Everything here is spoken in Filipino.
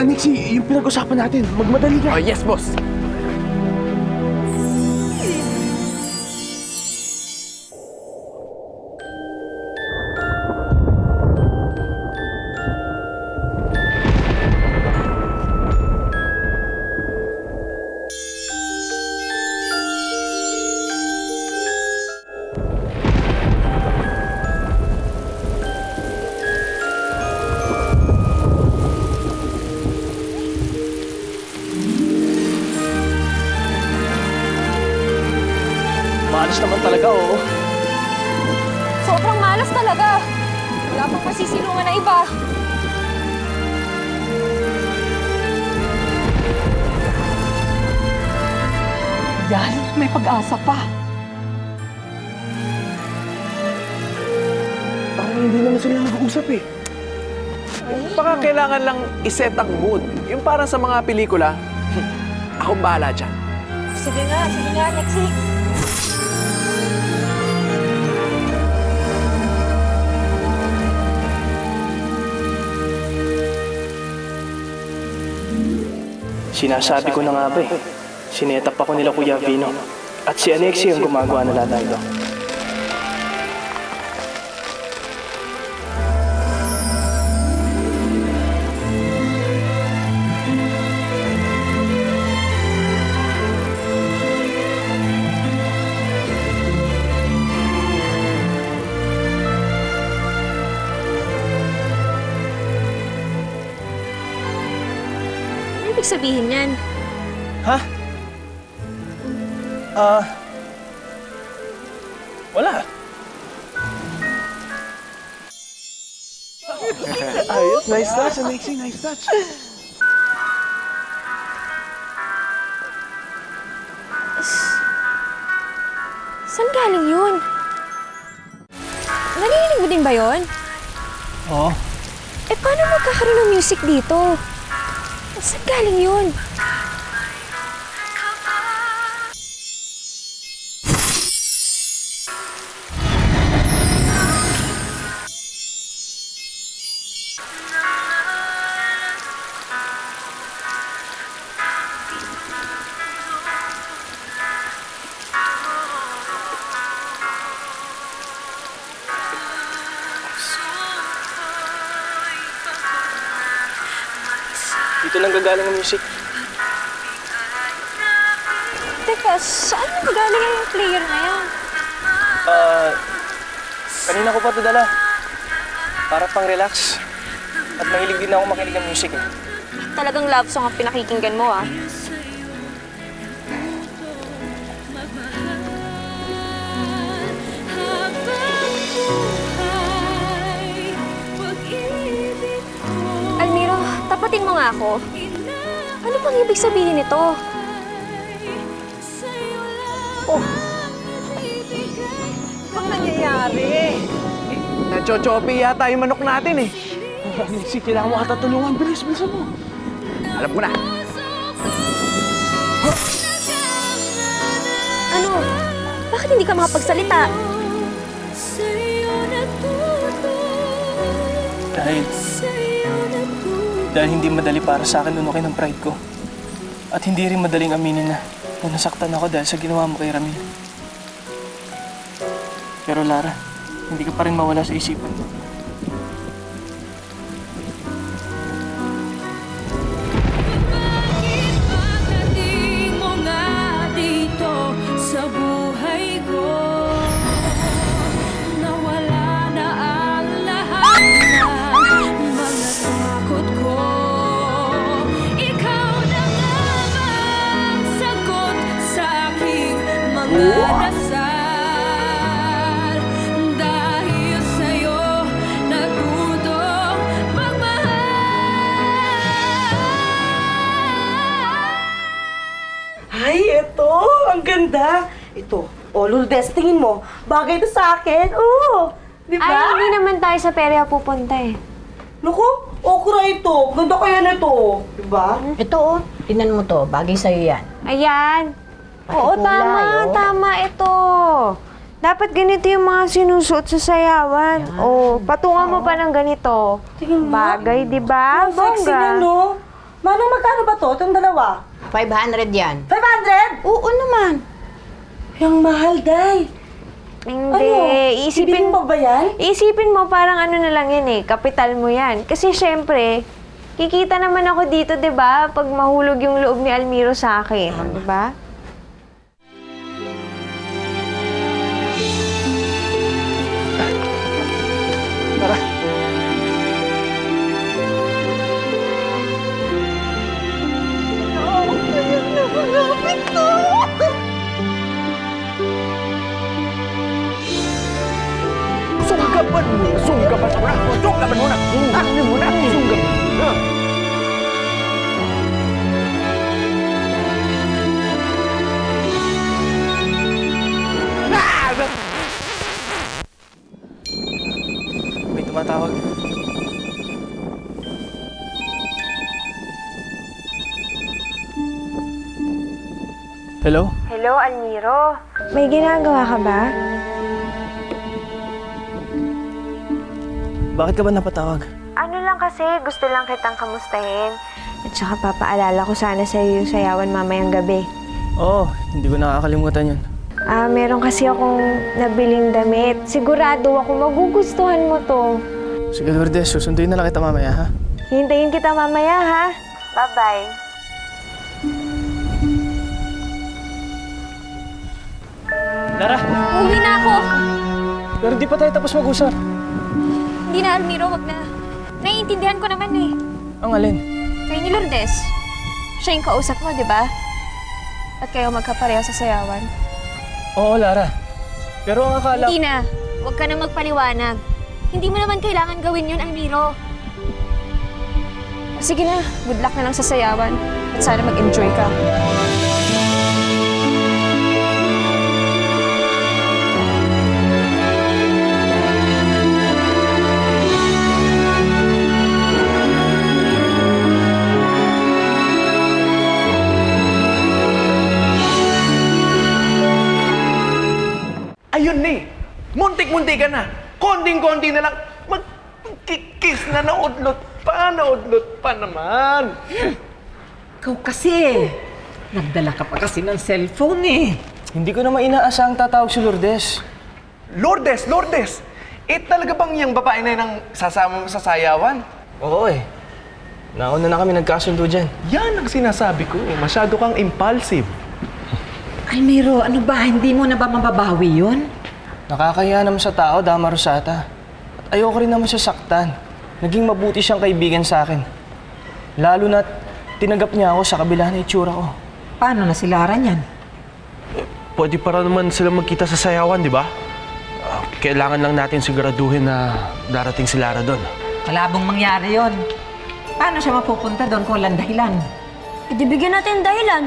Nixie, yung pinag-usapan natin. Magmadali ka. Oh, yes, boss. Maalis naman talaga, oo. Sobrang malas talaga. Wala pang masisilungan na iba. Yan, may pag-asa pa. Parang hindi naman sila nag-uusap eh. Baka kailangan lang iset ang mood. Yung parang sa mga pelikula, akong bahala dyan. Sige nga, Lexie. Sinasabi ko na nga ba eh. Sinetap ako nila Kuya Vino. At si Alexi yung gumagawa na lahat ito. Ano ibig sabihin yan? Ha? Wala. Ayos, nice touch, Nixie, nice touch. Saan galing yun? Narinig mo din ba yun? Oo. Eh, paano magkakaroon ng music dito? Saan galing yun? Dito nang gagaling ang music. Teka, saan na galing yung player na yan? Kanina ko pa ito dala. Para pang relax. At mahilig din ako makinig ng music eh. Talagang love song ang pinakikinggan mo, ah. Almiro, tapatin mo nga ako. Ano bang ibig sabihin nito? Oh. Ano nangyayari? Nachochopi yata yung manok natin eh. Nixie, kailangan mo ata tulungan. Bilis, bilisan mo. Alam ko na. Ano? Bakit hindi ka makapagsalita? Dahil hindi madali para sa akin lunukin ang pride ko. At hindi rin madaling aminin na nasaktan ako dahil sa ginawa mo kay Ramil. Pero Lara, hindi ka pa rin mawala sa isipan mo. Ay, ito. Ang ganda. Ito. Oh, Lourdes, tingin mo. Bagay ito sa akin. Oo. Di ba? Ay, hindi naman tayo sa perya pupunta eh. Naku, okra ito. Ganda kaya nito. Di ba? Ito oh, tingnan mo to, bagay sa'yo yan. Ayan. Pati Oo, kulay, oh. tama ito. Dapat ganito yung mga sinusuot sa sayawan. Oh, patungan mo pa ng ganito. Tingin mo. Bagay, di ba? Ang sexy Bongga. niya, no? Manong, magkano ba to? Itong dalawa? 500 yan. 500? Oo naman. Yung mahal, Day. Hindi, Ano? Isipin mo ba yan? Isipin mo, parang ano na lang yan eh, kapital mo yan. Kasi syempre, kikita naman ako dito, di ba? Pag mahulog yung loob ni Almiro sa akin, di ba? Tara. Sunggaban mo! Sunggaban mo na! Sunggaban mo na! Sunggaban mo na! Sunggaban mo na! May tumatawag. Hello? Hello, Almiro. May ginagawa ka ba? Bakit ka ba napatawag? Ano lang kasi, gusto lang kitang kamustahin. At saka papaalala ko sana sa iyo yung sayawan mamayang gabi. Oo, hindi ko nakakalimutan yun. Meron kasi akong nabiling damit. Sigurado ako magugustuhan mo to. Sige, Lourdes, susunduin na lang kita mamaya, ha? Hintayin kita mamaya, ha? Bye-bye. Lara! Uwi na ako! Pero di pa tayo tapos mag-usap. Hindi na, Almiro, wag na. Naiintindihan ko naman eh. Ang alin? Kayo ni Lourdes. Siya yung kausap mo, di ba? At kayo magkapareho sa sayawan. Oo, Lara. Pero ang akala... Hindi na. Huwag ka na magpaliwanag. Hindi mo naman kailangan gawin yun, Almiro. Sige na, good luck na lang sa sayawan. At sana mag-enjoy ka. Ayun ni! Muntik-munti ka na! Konting-konti na lang! Mag-kiss na naudlot pa! Naudlot pa naman! Ikaw kasi, nagdala ka pa kasi ng cellphone eh. Hindi ko naman inaasahang tatawag si Lourdes. Lourdes! Lourdes! Eh talaga bang yung babae na yun ang sasama mo sa sayawan? Oo eh. Nauna na kami nagkasundo dyan. Yan ang sinasabi ko. Masyado kang impulsive. Almiro, ano ba? Hindi mo na ba mababawi yun? Nakakahiya naman sa tao, Dama Rosata. At ayoko rin naman siya saktan. Naging mabuti siyang kaibigan sa akin. Lalo na't tinanggap niya ako sa kabila ng itsura ko. Paano na si Lara niyan? Pwede para naman sila magkita sa sayawan, di ba? Kailangan lang natin siguraduhin na darating si Lara doon. Malabong mangyari yon. Paano siya mapupunta doon kung walang dahilan? Ibigyan natin dahilan.